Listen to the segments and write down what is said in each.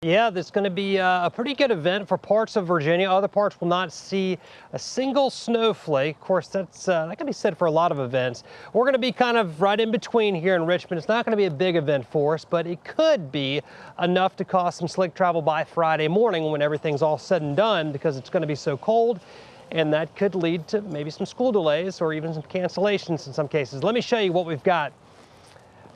Yeah, this is going to be a pretty good event for parts of Virginia. Other parts will not see a single snowflake. Of course, that can be said for a lot of events. We're going to be kind of right in between here in Richmond. It's not going to be a big event for us, but it could be enough to cause some slick travel by Friday morning when everything's all said and done, because it's going to be so cold. And that could lead to maybe some school delays or even some cancellations in some cases. Let me show you what we've got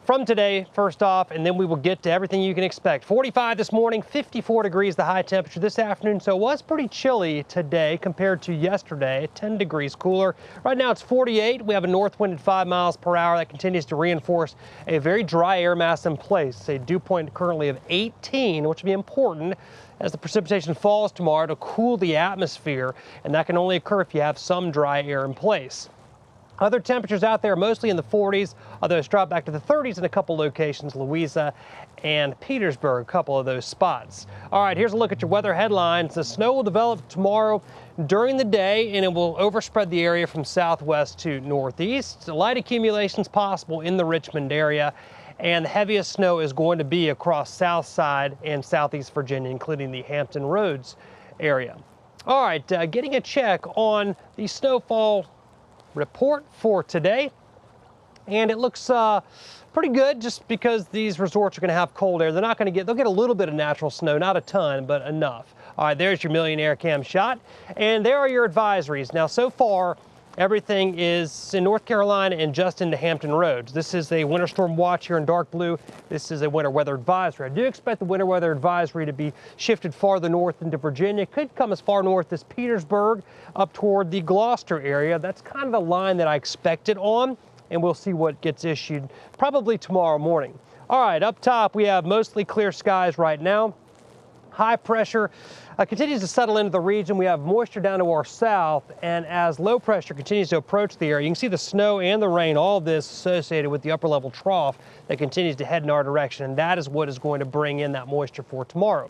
from today, first off, and then we will get to everything you can expect. 45 this morning, 54 degrees the high temperature this afternoon, so it was pretty chilly today compared to yesterday, 10 degrees cooler. Right now it's 48. We have a north wind at 5 miles per hour that continues to reinforce a very dry air mass in place. A dew point currently of 18, which will be important as the precipitation falls tomorrow to cool the atmosphere, and that can only occur if you have some dry air in place. Other temperatures out there mostly in the 40s, although it's dropped back to the 30s in a couple locations, Louisa and Petersburg, a couple of those spots. All right, here's a look at your weather headlines. The snow will develop tomorrow during the day, and it will overspread the area from southwest to northeast. Light accumulations possible in the Richmond area, and the heaviest snow is going to be across south side and southeast Virginia, including the Hampton Roads area. All right, getting a check on the snowfall report for today, and it looks pretty good, just because these resorts are going to have cold air. They'll get a little bit of natural snow, not a ton, but enough. All right, there's your Millionaire Cam shot, and there are your advisories. Now, so far, everything is in North Carolina and just into Hampton Roads. This is a winter storm watch here in dark blue. This is a winter weather advisory. I do expect the winter weather advisory to be shifted farther north into Virginia. It could come as far north as Petersburg, up toward the Gloucester area. That's kind of the line that I expect it on, and we'll see what gets issued probably tomorrow morning. All right, up top, we have mostly clear skies right now. High pressure continues to settle into the region. We have moisture down to our south, and as low pressure continues to approach the area, you can see the snow and the rain, all of this associated with the upper level trough that continues to head in our direction, and that is what is going to bring in that moisture for tomorrow.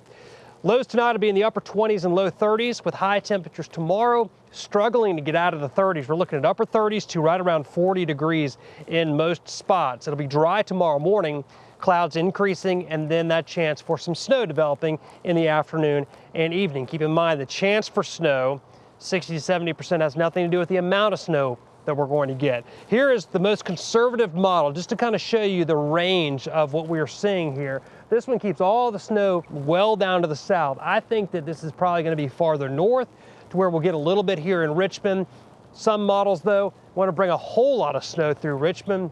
Lows tonight will be in the upper 20s and low 30s, with high temperatures tomorrow struggling to get out of the 30s. We're looking at upper 30s to right around 40 degrees in most spots. It'll be dry tomorrow morning, clouds increasing, and then that chance for some snow developing in the afternoon and evening. Keep in mind the chance for snow, 60 to 70%, has nothing to do with the amount of snow that we're going to get. Here is the most conservative model, just to kind of show you the range of what we're seeing here. This one keeps all the snow well down to the south. I think that this is probably going to be farther north, to where we'll get a little bit here in Richmond. Some models, though, want to bring a whole lot of snow through Richmond.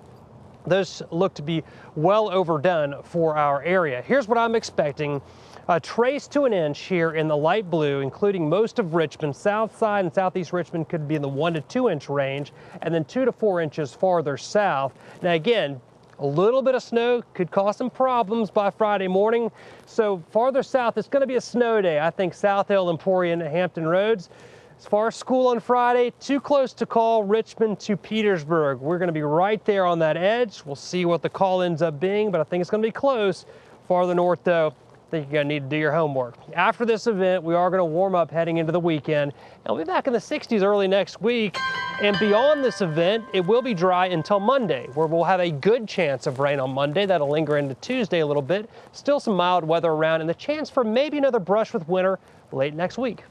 Those look to be well overdone for our area. Here's what I'm expecting. A trace to an inch here in the light blue, including most of Richmond. South side and southeast Richmond could be in the 1 to 2 inch range, and then 2 to 4 inches farther south. Now again, a little bit of snow could cause some problems by Friday morning. So farther south, it's going to be a snow day. I think South Hill, Emporium, and Hampton Roads. As far as school on Friday, too close to call Richmond to Petersburg. We're going to be right there on that edge. We'll see what the call ends up being, but I think it's going to be close. Farther north, though, I think you're going to need to do your homework. After this event, we are going to warm up heading into the weekend, and we'll be back in the 60s early next week. And beyond this event, it will be dry until Monday, where we'll have a good chance of rain on Monday. That'll linger into Tuesday a little bit. Still some mild weather around, and the chance for maybe another brush with winter late next week.